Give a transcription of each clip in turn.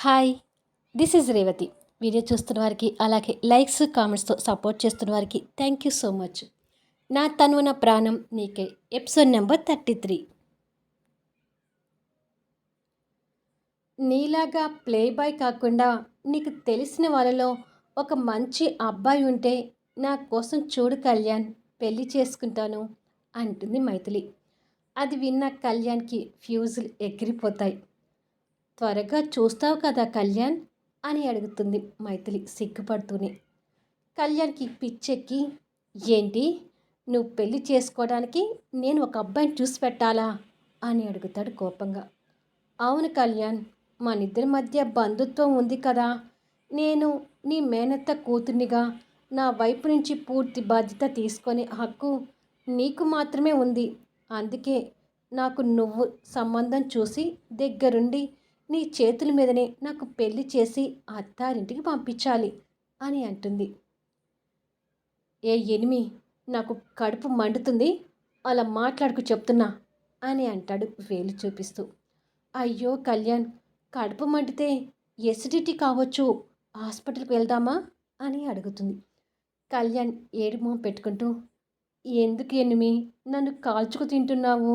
Hi, this is Revathi. Video చూస్తున్న వారికి, అలాగే లైక్స్, కామెంట్స్తో సపోర్ట్ చేస్తున్న వారికి థ్యాంక్ యూ సో మచ్. నా తనువున ప్రాణం నీకే ఎపిసోడ్ నెంబర్ 33. నీలాగా ప్లే బాయ్ కాకుండా నీకు తెలిసిన వాళ్ళలో ఒక మంచి అబ్బాయి ఉంటే నా కోసం చూడు కళ్యాణ్, పెళ్లి చేసుకుంటాను అంటుంది మైథిలి. అది విన్న కళ్యాణ్కి ఫ్యూజులు ఎగిరిపోతాయి. త్వరగా చూస్తావు కదా కళ్యాణ్ అని అడుగుతుంది మైథిలి సిగ్గుపడుతూనే. కళ్యాణ్కి పిచ్చెక్కి, ఏంటి నువ్వు పెళ్లి చేసుకోవడానికి నేను ఒక అబ్బాయిని చూసి పెట్టాలా అని అడుగుతాడు కోపంగా. అవును కళ్యాణ్, మనిద్దరి మధ్య బంధుత్వం ఉంది కదా. నేను నీ మేనత్త కూతుర్నిగా నా వైపు నుంచి పూర్తి బాధ్యత తీసుకునే హక్కు నీకు మాత్రమే ఉంది. అందుకే నాకు నువ్వు సంబంధం చూసి దగ్గరుండి నీ చేతుల మీదనే నాకు పెళ్లి చేసి అత్తారింటికి పంపించాలి అని అంటుంది. ఏ ఎనిమి, నాకు కడుపు మండుతుంది, అలా మాట్లాడుకు చెప్తున్నా అని అంటాడు వేలు చూపిస్తూ. అయ్యో కళ్యాణ్, కడుపు మండితే ఎసిడిటీ కావచ్చు, హాస్పిటల్కి వెళ్దామా అని అడుగుతుంది. కళ్యాణ్ ఏడుమో పెట్టుకుంటూ, ఎందుకు ఎనిమి నన్ను కాల్చుకు తింటున్నావు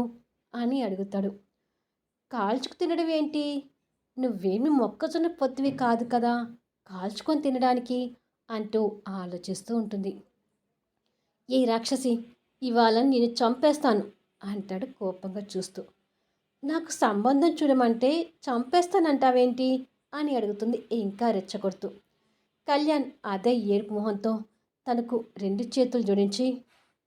అని అడుగుతాడు. కాల్చుకు తినడం ఏంటి? నువ్వేమి మొక్కజొన్న పొత్తివి కాదు కదా కాల్చుకొని తినడానికి అంటూ ఆలోచిస్తూ ఉంటుంది. ఏ రాక్షసి, ఇవాళ నేను చంపేస్తాను అంటాడు కోపంగా చూస్తూ. నాకు సంబంధం చూడమంటే చంపేస్తానంటావేంటి అని అడుగుతుంది ఇంకా రెచ్చగొడుతూ. కళ్యాణ్ అదే ఏడుపు మొహంతో తనకు 2 చేతులు జోడించి,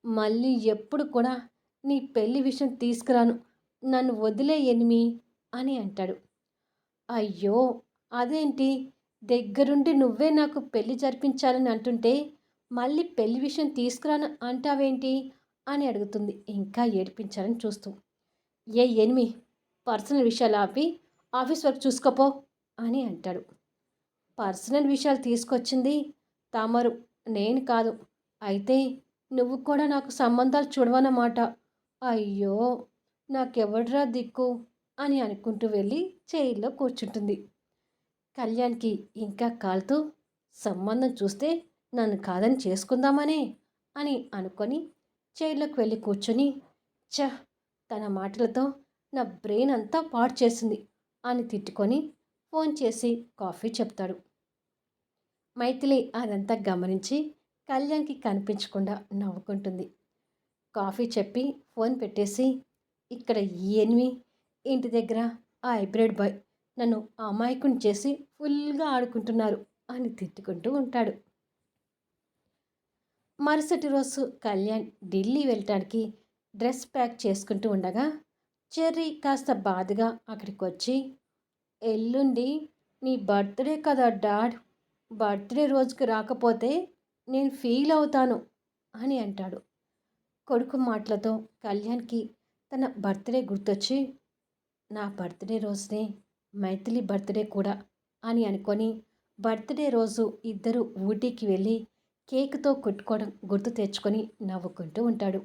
మళ్ళీ ఎప్పుడు కూడా నీ పెళ్లి విషయం తీసుకురాను, నన్ను వదిలే ఎనిమి అని అంటాడు. అయ్యో, అదేంటి, దగ్గరుండి నువ్వే నాకు పెళ్లి జరిపించాలని అంటుంటే మళ్ళీ పెళ్లి విషయం తీసుకురాను అంటావేంటి అని అడుగుతుంది ఇంకా ఏడిపించాలని చూస్తూ. ఏ ఎనిమి, పర్సనల్ విషయాలు ఆపి ఆఫీస్ వర్క్ చూసుకోపో అని అంటాడు. పర్సనల్ విషయాలు తీసుకొచ్చింది తమరు, నేను కాదు. అయితే నువ్వు కూడా నాకు సంబంధాలు చూడవన్నమాట. అయ్యో, నాకెవడ్రా దిక్కు అని అనుకుంటూ వెళ్ళి చైర్లో కూర్చుంటుంది. కళ్యాణ్కి ఇంకా కాలుతూ, సంబంధం చూస్తే నన్ను కాదని చేసుకుందామనే అని అనుకొని చైర్లోకి వెళ్ళి కూర్చొని, చ, తన మాటలతో నా బ్రెయిన్ అంతా పాడు చేసింది అని తిట్టుకొని ఫోన్ చేసి కాఫీ చెప్తాడు. మైథిలి అదంతా గమనించి కళ్యాణ్కి కనిపించకుండా నవ్వుకుంటుంది. కాఫీ చెప్పి ఫోన్ పెట్టేసి, ఇక్కడ ఎనిమి ఇంటి దగ్గర ఆ హైబ్రిడ్ బాయ్ నన్ను అమాయకుని చేసి ఫుల్గా ఆడుకుంటున్నారు అని తిట్టుకుంటూ ఉంటాడు. మరుసటి రోజు కళ్యాణ్ ఢిల్లీ వెళ్ళటానికి డ్రెస్ ప్యాక్ చేసుకుంటూ ఉండగా చెర్రీ కాస్త బాధగా అక్కడికి వచ్చి, ఎల్లుండి నీ బర్త్డే కదా డాడ్, బర్త్డే రోజుకి రాకపోతే నేను ఫీల్ అవుతాను అని అంటాడు. కొడుకు మాటలతో కళ్యాణ్కి తన బర్త్డే గుర్తొచ్చి, నా బర్త్డే రోజునే మైథిలి బర్త్డే కూడా అని అనుకొని బర్త్డే రోజు ఇద్దరు ఊటీకి వెళ్ళి కేక్తో కొట్టుకోవడం గుర్తు తెచ్చుకొని నవ్వుకుంటూ ఉంటాడు.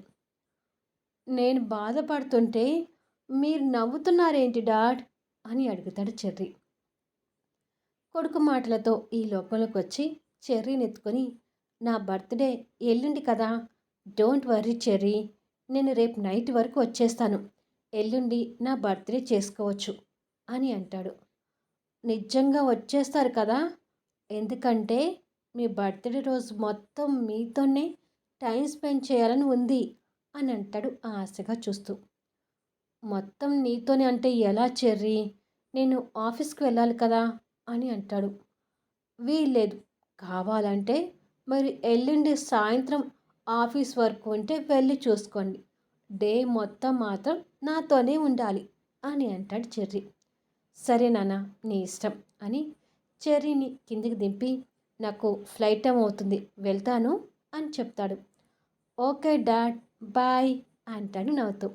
నేను బాధపడుతుంటే మీరు నవ్వుతున్నారేంటి డాడ్ అని అడుగుతాడు చెర్రీ. కొడుకు మాటలతో ఈ లోకంలోకి వచ్చి చెర్రీని ఎత్తుకొని, నా బర్త్డే ఎల్లుండి కదా, డోంట్ వర్రీ చెర్రీ, నేను రేపు నైట్ వరకు వచ్చేస్తాను, ఎల్లుండి నా బర్త్డే చేసుకోవచ్చు అని అంటాడు. నిజంగా వచ్చేస్తారు కదా, ఎందుకంటే మీ బర్త్డే రోజు మొత్తం మీతోనే టైం స్పెండ్ చేయాలని ఉంది అని అంటాడు ఆశగా చూస్తూ. మొత్తం నీతోనే అంటే ఎలా చెర్రీ, నేను ఆఫీస్కి వెళ్ళాలి కదా అని అంటాడు. వీల్లేదు, కావాలంటే మరి ఎల్లుండి సాయంత్రం ఆఫీస్ వర్క్ ఉంటే వెళ్ళి చూసుకోండి, డే మొత్తం మాత్రం నాతోనే ఉండాలి అని అంటాడు చెర్రీ. సరే నాన్న, నీ ఇష్టం అని చెర్రీని కిందికి దింపి, నాకు ఫ్లైట్ టైం అవుతుంది, వెళ్తాను అని చెప్తాడు. ఓకే డాడ్, బాయ్ అంటాడు నవ్వుతూ.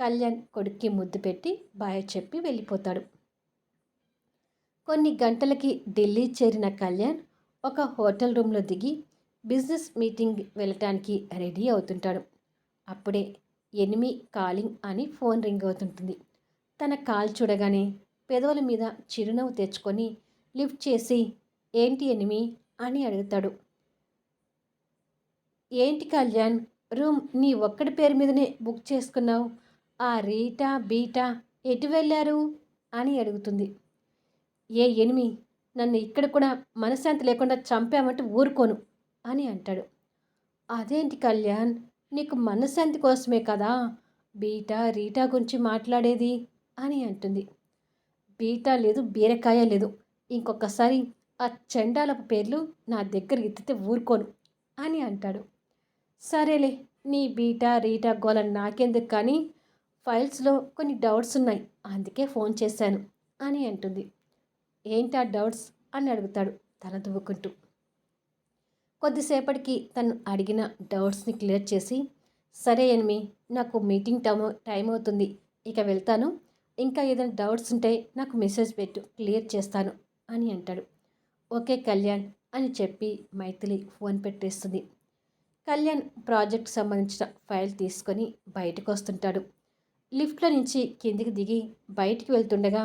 కళ్యాణ్ కొడుక్కి ముద్దు పెట్టి బాయ్ చెప్పి వెళ్ళిపోతాడు. కొన్ని గంటలకి ఢిల్లీ చేరిన కళ్యాణ్ ఒక హోటల్ రూమ్లో దిగి బిజినెస్ మీటింగ్ వెళ్ళటానికి రెడీ అవుతుంటాడు. అప్పుడే ఎనిమి కాలింగ్ అని ఫోన్ రింగ్ అవుతుంటుంది. తన కాల్ చూడగానే పెదవుల మీద చిరునవ్వు తెచ్చుకొని లిఫ్ట్ చేసి ఏంటి ఎనిమి అని అడుగుతాడు. ఏంటి కళ్యాణ్, రూమ్ నీ ఒక్కడి పేరు మీదనే బుక్ చేసుకున్నావు, ఆ రీటా బీటా ఎటు వెళ్ళారు అని అడుగుతుంది. ఏ ఎనిమి, నన్ను ఇక్కడ కూడా మనశ్శాంతి లేకుండా చంపామంటే ఊరుకోను అని అంటాడు. అదేంటి కళ్యాణ్, నీకు మనశ్శాంతి కోసమే కదా బీటా రీటా గురించి మాట్లాడేది అని అంటుంది. బీటా లేదు, బీరకాయ లేదు, ఇంకొకసారి ఆ చండాలపు పేర్లు నా దగ్గర ఎత్తితే ఊరుకోను అని అంటాడు. సరేలే, నీ బీటా రీటా గోల నాకెందుకు కానీ ఫైల్స్లో కొన్ని డౌట్స్ ఉన్నాయి, అందుకే ఫోన్ చేశాను అని అంటుంది. ఏంటా డౌట్స్ అని అడుగుతాడు తల దువ్వుకుంటూ. కొద్దిసేపటికి తను అడిగిన డౌట్స్ని క్లియర్ చేసి, సరే ఎనిమి, నాకు మీటింగ్ టైం అవుతుంది, ఇక వెళ్తాను, ఇంకా ఏదైనా డౌట్స్ ఉంటే నాకు మెసేజ్ పెట్టు, క్లియర్ చేస్తాను అని అంటాడు. ఓకే కళ్యాణ్ అని చెప్పి మైథిలి ఫోన్ పెట్టేస్తుంది. కళ్యాణ్ ప్రాజెక్ట్ సంబంధించిన ఫైల్ తీసుకొని బయటకు వస్తుంటాడు. లిఫ్ట్లో నుంచి కిందికి దిగి బయటికి వెళ్తుండగా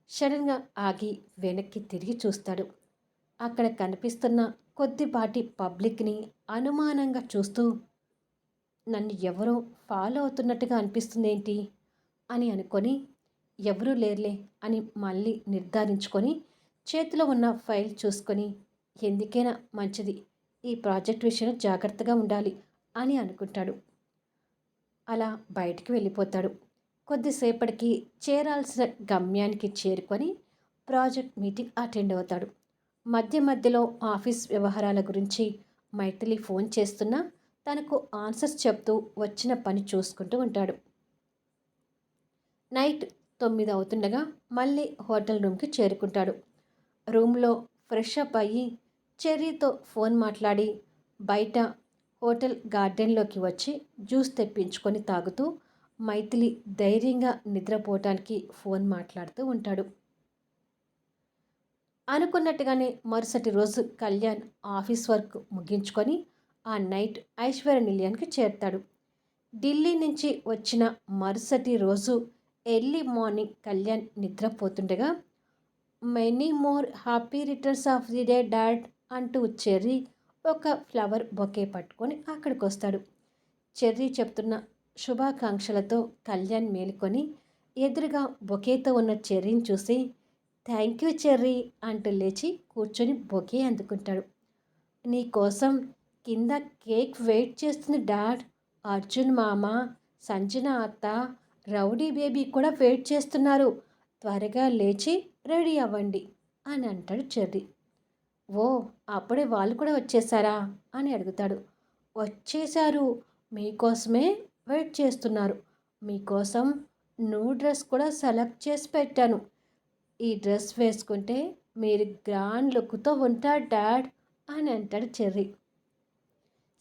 సడన్గా ఆగి వెనక్కి తిరిగి చూస్తాడు. అక్కడ కనిపిస్తున్న కొద్దిపాటి పబ్లిక్ని అనుమానంగా చూస్తూ, నన్ను ఎవరో ఫాలో అవుతున్నట్టుగా అనిపిస్తుందేంటి అని అనుకొని, ఎవరూ లేర్లే అని మళ్ళీ నిర్ధారించుకొని చేతిలో ఉన్న ఫైల్ చూసుకొని, ఎందుకైనా మంచిది, ఈ ప్రాజెక్ట్ విషయంలో జాగ్రత్తగా ఉండాలి అని అనుకుంటాడు. అలా బయటికి వెళ్ళిపోతాడు. కొద్దిసేపటికి చేరాల్సిన గమ్యానికి చేరుకొని ప్రాజెక్ట్ మీటింగ్ అటెండ్ అవుతాడు. మధ్య మధ్యలో ఆఫీస్ వ్యవహారాల గురించి మైథిలి ఫోన్ చేస్తున్నా తనకు ఆన్సర్స్ చెప్తూ వచ్చిన పని చూసుకుంటూ ఉంటాడు. నైట్ 9 అవుతుండగా మళ్ళీ హోటల్ రూమ్కి చేరుకుంటాడు. రూమ్లో ఫ్రెష్ అప్ అయ్యి చెర్రీతో ఫోన్ మాట్లాడి బయట హోటల్ గార్డెన్లోకి వచ్చి జ్యూస్ తెప్పించుకొని తాగుతూ మైథిలి ధైర్యంగా నిద్రపోవటానికి ఫోన్ మాట్లాడుతూ ఉంటాడు. అనుకున్నట్టుగానే మరుసటి రోజు కళ్యాణ్ ఆఫీస్ వర్క్ ముగించుకొని ఆ నైట్ ఐశ్వర్య నిలయానికి చేరుతాడు. ఢిల్లీ నుంచి వచ్చిన మరుసటి రోజు ఎర్లీ మార్నింగ్ కళ్యాణ్ నిద్రపోతుండగా many more happy returns of the day dad అంటూ చెర్రీ ఒక ఫ్లవర్ బొకే పట్టుకొని అక్కడికి వస్తాడు. చెర్రీ చెప్తున్న శుభాకాంక్షలతో కళ్యాణ్ మేలుకొని ఎదురుగా బొకేతో ఉన్న చెర్రీని చూసి థ్యాంక్ యూ చెర్రీ అంటూ లేచి కూర్చొని బొకే అందుకుంటాడు. నీకోసం కింద కేక్ వెయిట్ చేస్తుంది డాడ్, అర్జున్ మామ, సంజన అత్త, రౌడీ బేబీ కూడా వెయిట్ చేస్తున్నారు, త్వరగా లేచి రెడీ అవ్వండి అని అంటాడు చెర్రీ. ఓ, అప్పుడే వాళ్ళు కూడా వచ్చేసారా అని అడుగుతాడు. వచ్చేశారు, మీకోసమే వెయిట్ చేస్తున్నారు, మీకోసం న్యూ డ్రెస్ కూడా సెలెక్ట్ చేసి పెట్టాను, ఈ డ్రెస్ వేసుకుంటే మీరు గ్రాండ్ లుక్తో ఉంటారు డాడ్ అని అంటాడు చెర్రీ.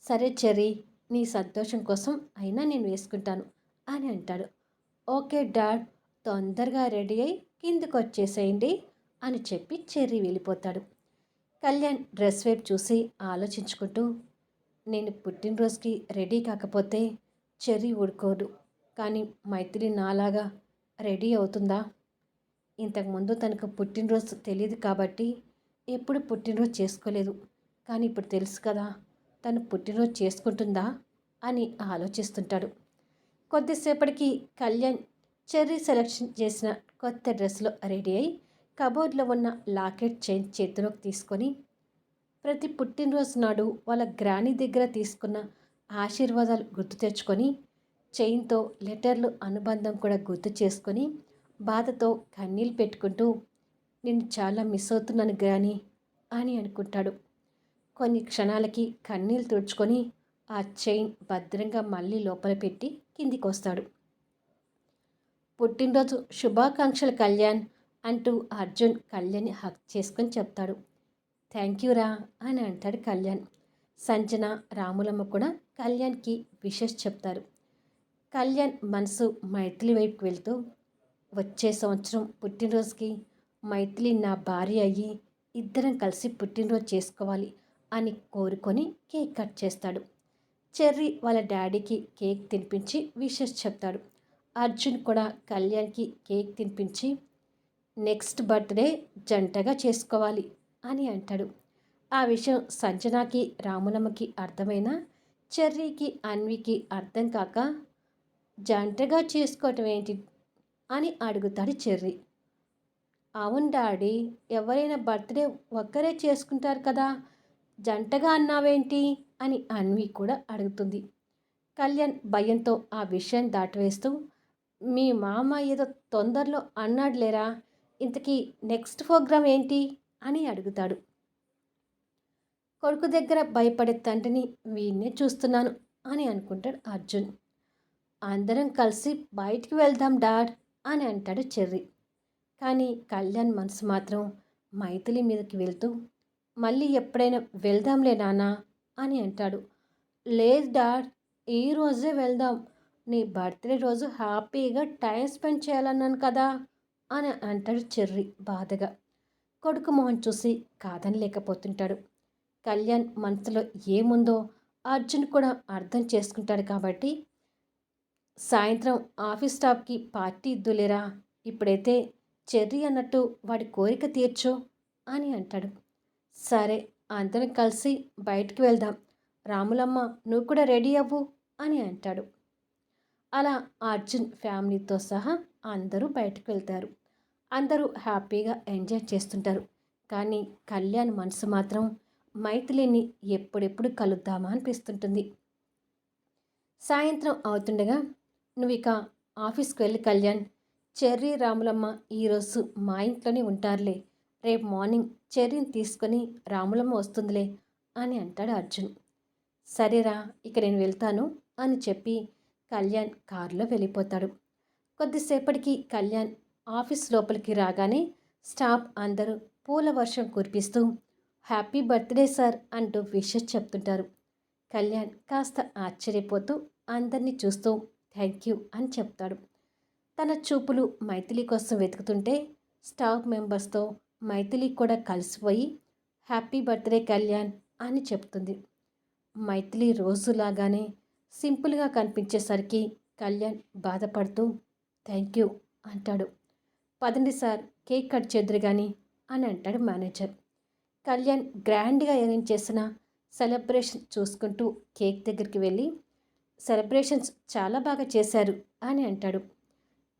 సరే చెర్రీ, నీ సంతోషం కోసం అయినా నేను వేసుకుంటాను అని అంటాడు. ఓకే డాడ్, తొందరగా రెడీ అయి కిందకు వచ్చేసేయండి అని చెప్పి చెర్రీ వెళ్ళిపోతాడు. కళ్యాణ్ డ్రెస్ వైపు చూసి ఆలోచించుకుంటూ, నేను పుట్టినరోజుకి రెడీ కాకపోతే చెర్రీ ఊడుకోడు, కానీ మైథిలి నాలాగా రెడీ అవుతుందా? ఇంతకుముందు తనకు పుట్టినరోజు తెలియదు కాబట్టి ఎప్పుడు పుట్టినరోజు చేసుకోలేదు, కానీ ఇప్పుడు తెలుసు కదా, తను పుట్టినరోజు చేసుకుంటుందా అని ఆలోచిస్తుంటాడు. కొద్దిసేపటికి కళ్యాణ్ చెర్రీ సెలెక్షన్ చేసిన కొత్త డ్రెస్లో రెడీ అయి కబోర్డ్లో ఉన్న లాకెట్ చైన్ చేతిలోకి తీసుకొని, ప్రతి పుట్టినరోజు నాడు వాళ్ళ గ్రానీ దగ్గర తీసుకున్న ఆశీర్వాదాలు గుర్తు తెచ్చుకొని చైన్తో లెటర్లు అనుబంధం కూడా గుర్తు చేసుకొని బాధతో కన్నీళ్ళు పెట్టుకుంటూ, నేను చాలా మిస్ అవుతున్నాను గ్రానీ అని అనుకుంటాడు. కొన్ని క్షణాలకి కన్నీళ్ళు తుడుచుకొని ఆ చైన్ భద్రంగా మళ్ళీ లోపల పెట్టి కిందికి వస్తాడు. పుట్టినరోజు శుభాకాంక్షలు కళ్యాణ్ అంటూ అర్జున్ కళ్యాణ్ని హక్ చేసుకొని చెప్తాడు. థ్యాంక్ యూ రా అని అంటాడు కళ్యాణ్. సంజన, రాములమ్మ కూడా కళ్యాణ్కి విషెస్ చెప్తారు. కళ్యాణ్ మనసు మైథిలి వైపుకి వెళ్తూ, వచ్చే సంవత్సరం పుట్టినరోజుకి మైథిలి నా భార్య అయ్యి ఇద్దరం కలిసి పుట్టినరోజు చేసుకోవాలి అని కోరుకొని కేక్ కట్ చేస్తాడు. చెర్రీ వాళ్ళ డాడీకి కేక్ తినిపించి విషెస్ చెప్తాడు. అర్జున్ కూడా కళ్యాణ్కి కేక్ తినిపించి, నెక్స్ట్ బర్త్డే జంటగా చేసుకోవాలి అని అంటాడు. ఆ విషయం సంజనాకి రాములమ్మకి అర్థమైనా చెర్రీకి అన్వికి అర్థం కాక జంటగా చేసుకోవటం ఏంటి అని అడుగుతాడు చెర్రీ. అవును డాడీ, ఎవరైనా బర్త్డే ఒక్కరే చేసుకుంటారు కదా, జంటగా అన్నావేంటి అని అన్వి కూడా అడుగుతుంది. కళ్యాణ్ భయంతో ఆ విషయం దాటివేస్తూ, మీ మామ ఏదో తొందరలో అన్నాడులేరా, ఇంతకీ నెక్స్ట్ ప్రోగ్రామ్ ఏంటి అని అడుగుతాడు. కొడుకు దగ్గర భయపడే తండ్రిని వీణ్ణే చూస్తున్నాను అని అనుకుంటాడు అర్జున్. అందరం కలిసి బయటికి వెళ్దాం డాడ్ అని అంటాడు చెర్రీ. కానీ కళ్యాణ్ మనసు మాత్రం మైథిలి మీదకి వెళ్తూ, మళ్ళీ ఎప్పుడైనా వెళ్దాంలే నాన్న అని అంటాడు. లేదు డాడ్, ఈరోజే వెళ్దాం, నీ బర్త్డే రోజు హ్యాపీగా టైం స్పెండ్ చేయాలన్నాను కదా అని అంటాడు చెర్రీ బాధగా. కొడుకు మొహం చూసి కాదనలేకపోతుంటాడు. కళ్యాణ్ మనసులో ఏముందో అర్జున్ కూడా అర్థం చేసుకుంటాడు కాబట్టి, సాయంత్రం ఆఫీస్ స్టాఫ్కి పార్టీ ఇద్దులేరా, ఇప్పుడైతే చెర్రీ అన్నట్టు వాడి కోరిక తీర్చు అని అంటాడు. సరే, అందరం కలిసి బయటికి వెళ్దాం, రాములమ్మ నువ్వు కూడా రెడీ అవ్వు అని అంటాడు. అలా అర్జున్ ఫ్యామిలీతో సహా అందరూ బయటకు వెళ్తారు. అందరూ హ్యాపీగా ఎంజాయ్ చేస్తుంటారు. కానీ కళ్యాణ్ మనసు మాత్రం మైథిలిని ఎప్పుడెప్పుడు కలుద్దామా అనిపిస్తుంటుంది. సాయంత్రం అవుతుండగా, నువ్వు ఇక ఆఫీస్కి వెళ్ళి కళ్యాణ్, చెర్రీ రాములమ్మ ఈరోజు మా ఇంట్లోనే ఉంటారులే, రేపు మార్నింగ్ చెర్రీని తీసుకొని రాములమ్మ వస్తుందిలే అని అంటాడు అర్జున్. సరేరా, ఇక నేను వెళ్తాను అని చెప్పి కళ్యాణ్ కారులో వెళ్ళిపోతాడు. కొద్దిసేపటికి కళ్యాణ్ ఆఫీస్ లోపలికి రాగానే స్టాఫ్ అందరూ పూల వర్షం కురిపిస్తూ హ్యాపీ బర్త్డే సార్ అంటూ విషెస్ చెప్తుంటారు. కళ్యాణ్ కాస్త ఆశ్చర్యపోతూ అందరినీ చూస్తూ థ్యాంక్ యూ అని చెప్తాడు. తన చూపులు మైథిలి కోసం వెతుకుతుంటే స్టాఫ్ మెంబర్స్తో మైథిలి కూడా కలిసిపోయి హ్యాపీ బర్త్డే కళ్యాణ్ అని చెప్తుంది. మైథిలి రోజులాగానే సింపుల్గా కనిపించేసరికి కళ్యాణ్ బాధపడుతూ థ్యాంక్ యూ అంటాడు. పదండి సార్, కేక్ కట్ చేద్దరు కానీ అని అంటాడు మేనేజర్. కళ్యాణ్ గ్రాండ్గా అరేంజ్ చేసిన సెలబ్రేషన్ చూసుకుంటూ కేక్ దగ్గరికి వెళ్ళి, సెలబ్రేషన్స్ చాలా బాగా చేశారు అని అంటాడు.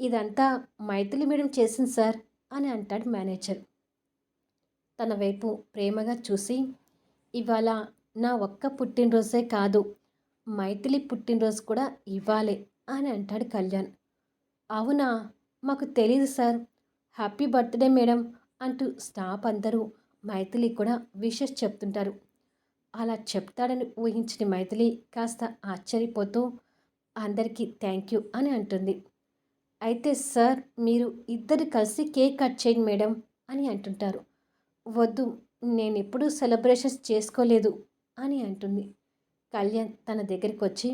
ఇదంతా మైథిలి మేడం చేసింది సార్ అని అంటాడు మేనేజర్. తన వైపు ప్రేమగా చూసి, ఇవాళ నా ఒక్క పుట్టినరోజే కాదు, మైథిలి పుట్టినరోజు కూడా ఇవ్వాలే అని అంటాడు కళ్యాణ్. అవునా, మాకు తెలీదు సార్, హ్యాపీ బర్త్డే మేడం అంటూ స్టాఫ్ అందరూ మైథిలి కూడా విషెస్ చెప్తుంటారు. అలా చెప్తాడని ఊహించిన మైథిలి కాస్త ఆశ్చర్యపోతూ అందరికీ థ్యాంక్ యూ అని అంటుంది. అయితే సార్, మీరు ఇద్దరు కలిసి కేక్ కట్ చేయండి మేడం అని అంటుంటారు. వద్దు, నేను ఎప్పుడూ సెలబ్రేషన్స్ చేసుకోలేదు అని అంటుంది. కళ్యాణ్ తన దగ్గరికి వచ్చి,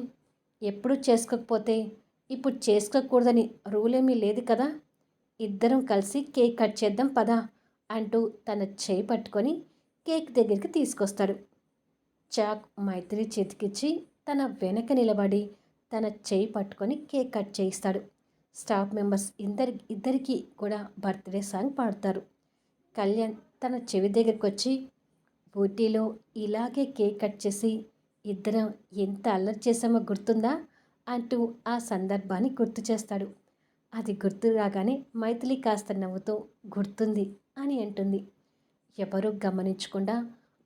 ఎప్పుడూ చేసుకోకపోతే ఇప్పుడు చేసుకోకూడదని రూల్ ఏమీ లేదు కదా, ఇద్దరం కలిసి కేక్ కట్ చేద్దాం పదా అంటూ తన చేయి పట్టుకొని కేక్ దగ్గరికి తీసుకొస్తాడు. చాక్ మైత్రి చేతికిచ్చి తన వెనక నిలబడి తన చేయి పట్టుకొని కేక్ కట్ చేయిస్తాడు. స్టాఫ్ మెంబర్స్ ఇద్దరికి కూడా బర్త్డే సాంగ్ పాడతారు. కళ్యాణ్ తన చెవి దగ్గరికి వచ్చి, ఊటీలో ఇలాగే కేక్ కట్ చేసి ఇద్దరం ఎంత అల్లరి చేసామో గుర్తుందా అంటూ ఆ సందర్భాన్ని గుర్తు చేస్తాడు. అది గుర్తు రాగానే మైథిలి కాస్త నవ్వుతూ గుర్తుంది అని అంటుంది. ఎవరూ గమనించకుండా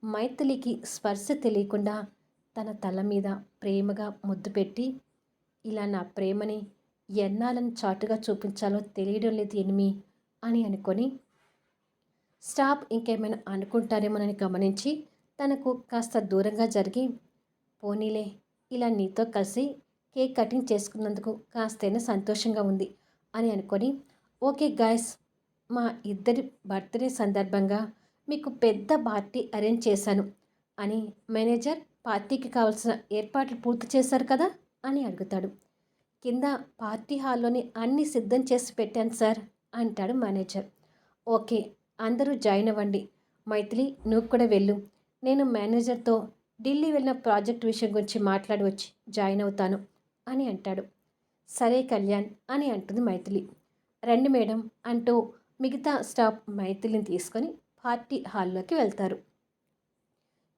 మైథిలికి స్పర్శ తెలియకుండా తన తల మీద ప్రేమగా ముద్దు పెట్టి, ఇలా నా ప్రేమని ఎన్నాళ్ళని చాటుగా చూపించాలో తెలియడం లేదు ఎనిమి అని అనుకొని, స్టాఫ్ ఇంకేమైనా అనుకుంటారేమోనని గమనించి తనకు కాస్త దూరంగా జరిగి, పోనీలే, ఇలా నీతో కలిసి కేక్ కటింగ్ చేసుకున్నందుకు కాస్తైనా సంతోషంగా ఉంది అని అనుకొని, ఓకే గాయస్, మా ఇద్దరి బర్త్డే సందర్భంగా మీకు పెద్ద పార్టీ అరేంజ్ చేశాను అని, మేనేజర్ పార్టీకి కావాల్సిన ఏర్పాట్లు పూర్తి చేశారు కదా అని అడుగుతాడు. కింద పార్టీ హాల్లోని అన్నీ సిద్ధం చేసి పెట్టాను సార్ అంటాడు మేనేజర్. ఓకే, అందరూ జాయిన్ అవ్వండి. మైథిలి, నువ్వు కూడా వెళ్ళు, నేను మేనేజర్తో ఢిల్లీ వెళ్ళిన ప్రాజెక్ట్ విషయం గురించి మాట్లాడి వచ్చి జాయిన్ అవుతాను అని అంటాడు. సరే కళ్యాణ్ అని అంటుంది మైథిలి. రండి మేడం అంటూ మిగతా స్టాఫ్ మైథిలిని తీసుకొని పార్టీ హాల్లోకి వెళ్తారు.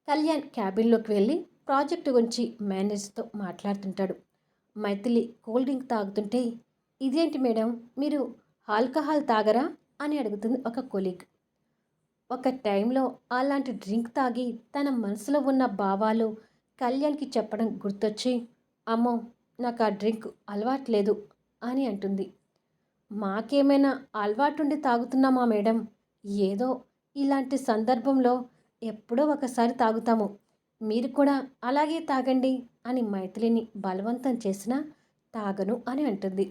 కళ్యాణ్ క్యాబిన్లోకి వెళ్ళి ప్రాజెక్టు గురించి మేనేజర్తో మాట్లాడుతుంటాడు. మైథిలి కూల్ డ్రింక్ తాగుతుంటే, ఇదేంటి మేడం, మీరు ఆల్కహాల్ తాగరా అని అడుగుతుంది ఒక కొలీగ్. ఒక టైంలో అలాంటి డ్రింక్ తాగి తన మనసులో ఉన్న భావాలు కళ్యాణ్కి చెప్పడం గుర్తొచ్చి, అమ్మో, నాకు ఆ డ్రింక్ అలవాట్లేదు అని అంటుంది. మాకేమైనా అలవాటుండి తాగుతున్నామా మేడం? ఏదో ఇలాంటి సందర్భంలో ఎప్పుడో ఒకసారి తాగుతాము. మీరు కూడా అలాగే తాగండి అని మైథిలిని బలవంతం చేసినా తాగను అని అంటుంది.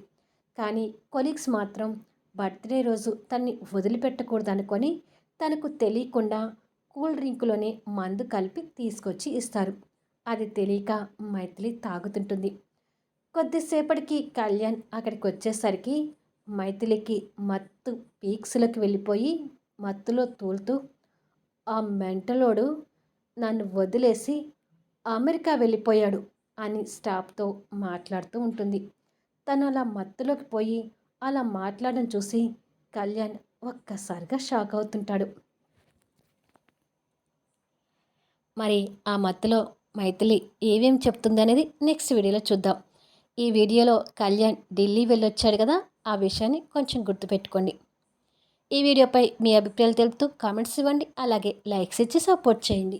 కానీ కొలీగ్స్ మాత్రం బర్త్డే రోజు తన్ని వదిలిపెట్టకూడదనుకొని తనకు తెలియకుండా కూల్ డ్రింకులోనే మందు కలిపి తీసుకొచ్చి ఇస్తారు. అది తెలియక మైథిలి తాగుతుంటుంది. కొద్దిసేపటికి కళ్యాణ్ అక్కడికి వచ్చేసరికి మైథిలికి మత్తు పీక్స్లోకి వెళ్ళిపోయి మత్తులో తూలుతూ, ఆ మెంటలోడు నన్ను వదిలేసి అమెరికా వెళ్ళిపోయాడు అని స్టాఫ్తో మాట్లాడుతూ ఉంటుంది. తను అలా మత్తులోకి పోయి అలా మాట్లాడడం చూసి కళ్యాణ్ ఒక్కసారిగా షాక్ అవుతుంటాడు. మరి ఆ మత్తులో మైథిలి ఏమేం చెప్తుంది అనేది నెక్స్ట్ వీడియోలో చూద్దాం. ఈ వీడియోలో కళ్యాణ్ ఢిల్లీ వెళ్ళొచ్చాడు కదా, ఆ విషయాన్ని కొంచెం గుర్తుపెట్టుకోండి. ఈ వీడియోపై మీ అభిప్రాయాలు తెలుపుతూ కామెంట్స్ ఇవ్వండి. అలాగే లైక్స్ ఇచ్చి సపోర్ట్ చేయండి.